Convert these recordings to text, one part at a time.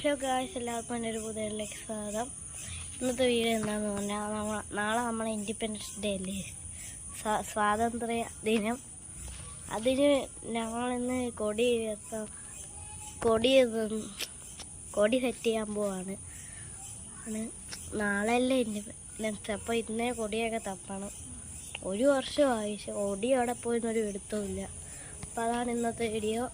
Hello guys, എല്ലാവർക്കും എൻ്റെ ഒരു പുതിയയിലേക്ക് സ്വാഗതം. ഇന്നത്തെ വീഡിയോ എന്താണെന്ന് പറഞ്ഞാൽ നാളെ നമ്മളെ ഇൻഡിപെൻഡൻസ് ഡേ അല്ലേ, സ്വാതന്ത്ര്യ ദിനം. അതിന് ഞങ്ങളിന്ന് കൊടി സെറ്റ് ചെയ്യാൻ പോവാണ്. നാളെയല്ലേ ഇൻഡിപെൻഡൻസ്, അപ്പോൾ ഇന്നേ കൊടിയൊക്കെ തപ്പണം. ഒരു വർഷമായി കൊടി അവിടെ പോയിന്നൊരു എടുത്തുമില്ല. അപ്പോൾ അതാണ് ഇന്നത്തെ വീഡിയോ.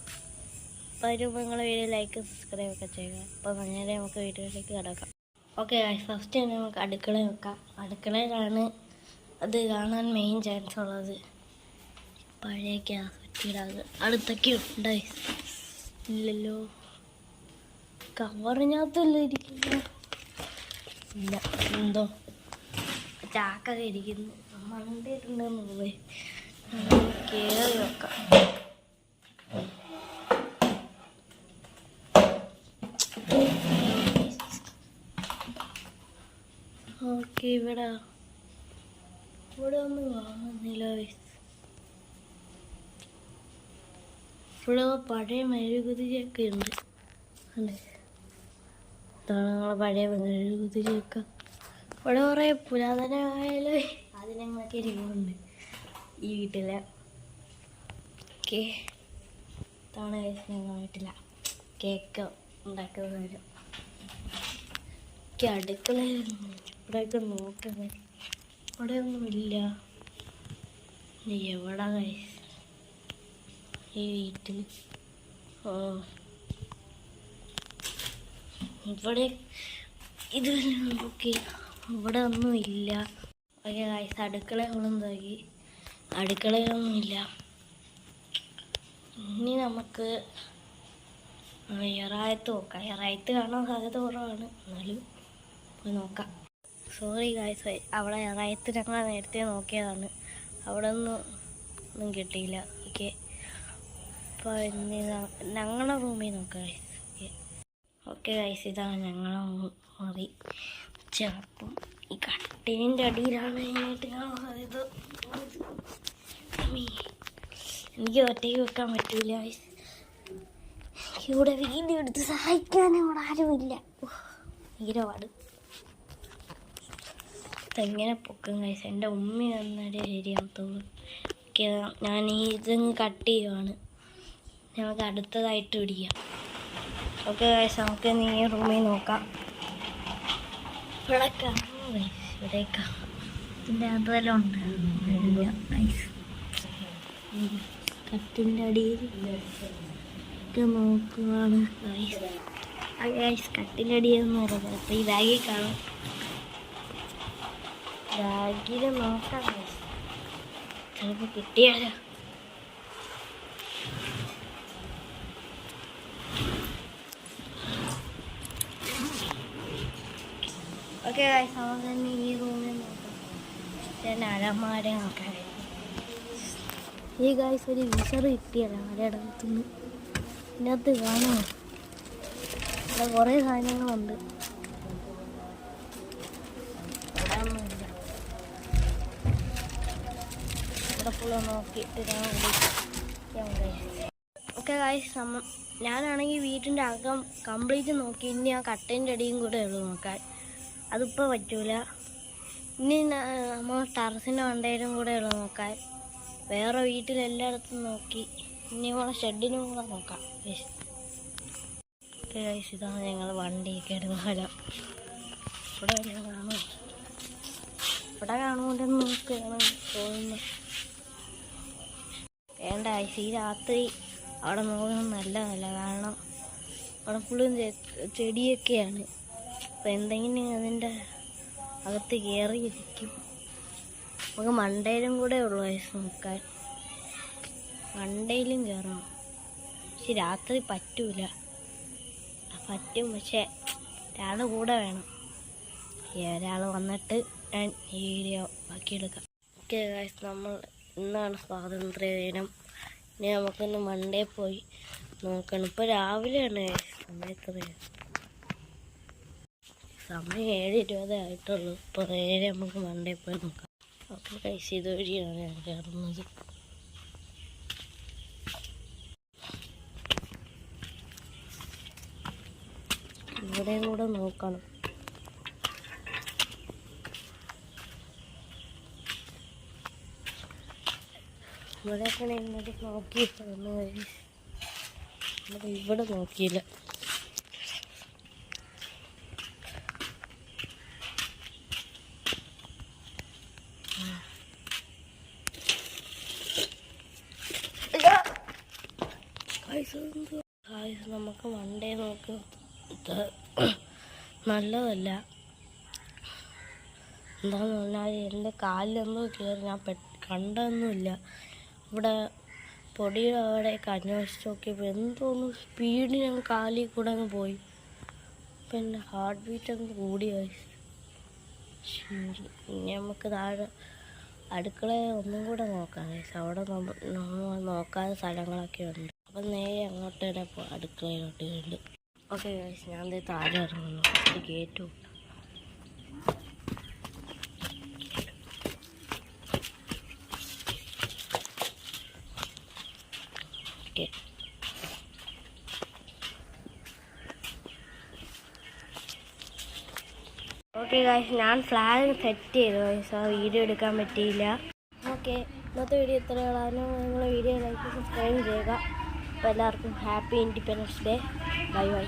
അപ്പോൾ അതിന് നിങ്ങൾ വീഡിയോ ലൈക്ക് സബ്സ്ക്രൈബ് ഒക്കെ ചെയ്യുക. അപ്പോൾ അങ്ങനെ നമുക്ക് വീഡിയോയിലേക്ക് കിടക്കാം. ഓക്കെ ഗൈസ്, ഫസ്റ്റ് തന്നെ നമുക്ക് അടുക്കള വെക്കാം. അടുക്കളയിലാണ് അത് കാണാൻ മെയിൻ ചാൻസ് ഉള്ളത്. പഴയ ഗ്യാസ് കുറ്റിയിടാതെ അടുത്തൊക്കെ ഉണ്ട്. ഇല്ലല്ലോ, കവറിനകത്തല്ല ഇരിക്കുന്നു. ഇല്ല, എന്തോ ചാക്കൊക്കെ ഇരിക്കുന്നു. മണ്ടിട്ടുണ്ടെന്ന് പോയി കയറി വെക്കാം. ഓക്കെ, ഇവിടെ ഒന്നും കാണുന്നില്ല. ഇവിടെ പഴയ മെഴുകുതിരിയൊക്കെ ഉണ്ട്. അല്ലേ, ഇതാണ് നമ്മളെ പഴയ മെഴുകുതിരിയൊക്കെ. ഇവിടെ കുറേ പുരാതനമായാലും അതിനൊക്കെ ഇരിക്കുന്നുണ്ട് ഈ വീട്ടിലെ. ഓക്കെ, ഇതാണ് ഞങ്ങൾ വീട്ടില കേക്ക് ഉണ്ടാക്കുന്നത്. അടുക്കളയിൽ ഇവിടെയൊക്കെ നോക്കുന്നത്, ഇവിടെ ഒന്നുമില്ല. എവിടെ ഈ വീട്ടിൽ? ഇവിടെ ഇതുവരെ നോക്കി, ഇവിടെ ഒന്നും ഇല്ല. ഓക്കെ ഗൈസ്, അടുക്കളയൊന്നും നോക്കി, അടുക്കളയൊന്നുമില്ല. ഇനി നമുക്ക് ഇറായത്ത് നോക്കാം. ഇറായത്ത് കാണാൻ സാധ്യത കുറവാണ്, എന്നാലും പോയി നോക്കാം. സോറി ഗായ്സ്, അവിടെ ഇറായത്ത് ഞങ്ങൾ നേരത്തെ നോക്കിയതാണ്, അവിടെ ഒന്നും കിട്ടിയില്ല. ഓക്കെ, അപ്പോൾ ഇനി ഞങ്ങളുടെ റൂമിൽ നോക്കാം ഗൈസ്. ഓക്കെ ഗൈസ്, ഇതാണ് ഞങ്ങളെ മുറി. ചിലപ്പം ഈ കട്ടിലിൻ്റെ അടിയിലാണ് അതിനായിട്ട് കാണാൻ സാധ്യത. എനിക്ക് ഒറ്റയ്ക്ക് വെക്കാൻ പറ്റൂല ഗൈസ്. ഇവിടെ വീഡിയോ എടുത്ത് സഹായിക്കാനും ഇവിടെ ആരുമില്ല. ഭീരപാട് ഇതെങ്ങനെ പൊക്കും ഗൈസ്. എൻ്റെ ഉമ്മ വന്നാലേ ശരിയാകത്തുള്ളൂ. ഓക്കെ, ഞാൻ ഇതങ്ങ് കട്ട് ചെയ്യുവാണ്. നമുക്ക് അടുത്തതായിട്ട് പിടിക്കാം. ഓക്കെ ഗൈസ്, നമുക്ക് ഈ റൂമിൽ നോക്കാം. ഇവിടെ കാണുമോ ഗൈസ്? ഇവിടേക്കാ, ഇതിൻ്റെ അകത്തെല്ലാം ഉണ്ട്. ഗൈസ്, കട്ടിൻ്റെ അടിയിൽ നോക്കുകയാണ് ഗൈസ്. കട്ടിൻ്റെ അടിയെന്ന് പറയുന്നത് അപ്പോൾ ഈ ബാഗിൽ കാണും. ബാഗിൽ നോക്കാം ഗൈസ്, ചിലപ്പോൾ കിട്ടിയാലോ. ഓക്കെ ഗൈസ്, നമുക്ക് തന്നെ ഈ റൂമിൽ നോക്കാം. പിന്നെ അലമാര നോക്കാം. ഈ ഗൈസ് ഒരു വിസർ കിട്ടിയല്ലോ ആരടത്തുനിന്ന്. ഇതിനകത്ത് കാണുമോ? ഇവിടെ കുറേ സാധനങ്ങളുണ്ട്. ഇവിടെ ഒന്നുമില്ല. ഇവിടെ ഫുള്ള് നോക്കിയിട്ട് ഞാൻ വിളിക്കാം. ഓക്കെ ഗൈസ്, ഞാനാണെങ്കിൽ വീട്ടിൻ്റെ അകം കംപ്ലീറ്റ് നോക്കി. ഇനി ആ കട്ടിൻ്റെ അടിയും കൂടെ ഉള്ളൂ നോക്കാൻ. അതിപ്പോൾ പറ്റൂല. ഇനി നമ്മൾ ടെറസിൻ്റെ മണ്ടയിലും കൂടെ ഉള്ളൂ നോക്കാൻ. വേറെ വീട്ടിലെല്ലായിടത്തും നോക്കി. ഇനി നമ്മളെ ഷെഡിനും കൂടെ നോക്കാം. ഗൈസ്, ഇതാണ് ഞങ്ങൾ വണ്ടിയൊക്കെ ഇടുന്ന സ്ഥലം. ഇവിടെ കാണും, ഇവിടെ കാണുമ്പോണ്ടെന്ന് നോക്കുകയാണ് തോന്നുന്നു. വേണ്ട ഗൈസ്, ഈ രാത്രി അവിടെ നോക്കുന്നത് നല്ലതല്ല. കാരണം അവിടെ ഫുള്ളും ചെടിയൊക്കെയാണ്. അപ്പം എന്തെങ്കിലും അതിൻ്റെ അകത്ത് കയറിയിരിക്കും. നമുക്ക് മണ്ടയിലും കൂടെ ഉള്ളു ഗൈസ് നോക്കാൻ. മണ്ടയിലും കയറണം, പക്ഷെ രാത്രി പറ്റൂല. പറ്റും, പക്ഷെ ഒരാൾ കൂടെ വേണം. ഒരാൾ വന്നിട്ട് ഞാൻ ഈ വീഡിയോ ബാക്കിയെടുക്കാം. ഓക്കെ ഗൈസ്, ഇന്നാണ് സ്വാതന്ത്ര്യ ദിനം. ഇനി നമുക്കൊന്ന് മണ്ടേ പോയി നോക്കണം. ഇപ്പോൾ രാവിലെയാണ് സമയം 7:20 ആയിട്ടുള്ളൂ. ഇപ്പോൾ നേരെ നമുക്ക് മണ്ടേ പോയി നോക്കാം. ഓക്കെ ഗൈസ്, ഇതുവഴിയാണ് ഞാൻ കയറുന്നത്. ഇവിടെയും കൂടെ നോക്കണം. ഇവിടെയൊക്കെ ഇങ്ങോട്ട് നോക്കിയിട്ടാണ്, ഇവിടെ നോക്കിയില്ല. നമുക്ക് വണ്ടേ നോക്ക് നല്ലതല്ല. എന്താന്ന് പറഞ്ഞാൽ എൻ്റെ കാലിലൊന്നും കയറി ഞാൻ കണ്ടൊന്നുമില്ല. ഇവിടെ പൊടിയുടെ അവിടെയൊക്കെ അന്വേഷിച്ച് നോക്കിയപ്പോൾ എന്തോന്ന് സ്പീഡിൽ ഞാൻ കാലിൽ കൂടെ അങ്ങ് പോയി. അപ്പം എൻ്റെ ഹാർട്ട് ബീറ്റ് അങ്ങ് കൂടിയായി. ശരി, ഇനി നമുക്ക് താഴെ അടുക്കളയിൽ ഒന്നും കൂടെ നോക്കാം. അവിടെ നോക്കാതെ സ്ഥലങ്ങളൊക്കെ ഉണ്ട്. അപ്പം നേരെ അങ്ങോട്ട് തന്നെ അടുക്കളയിലോട്ട് ഉണ്ട്. ഓക്കെ ഗൈസ്, ഞാൻ താഴെ ഇറങ്ങുന്നു. ഗേറ്റും ഓക്കെ. ഓക്കെ ഗൈസ്, ഞാൻ ഫ്ലാഗ് സെറ്റ് ചെയ്തു ഗൈസ്. ആ വീഡിയോ എടുക്കാൻ പറ്റിയില്ല. ഓക്കെ, ഇന്നത്തെ വീഡിയോ ഇത്രയാണ്. നിങ്ങൾ വീഡിയോ ലൈക്ക് സബ്സ്ക്രൈബ് ചെയ്യുക. അപ്പോൾ എല്ലാവർക്കും happy independence day. Bye bye.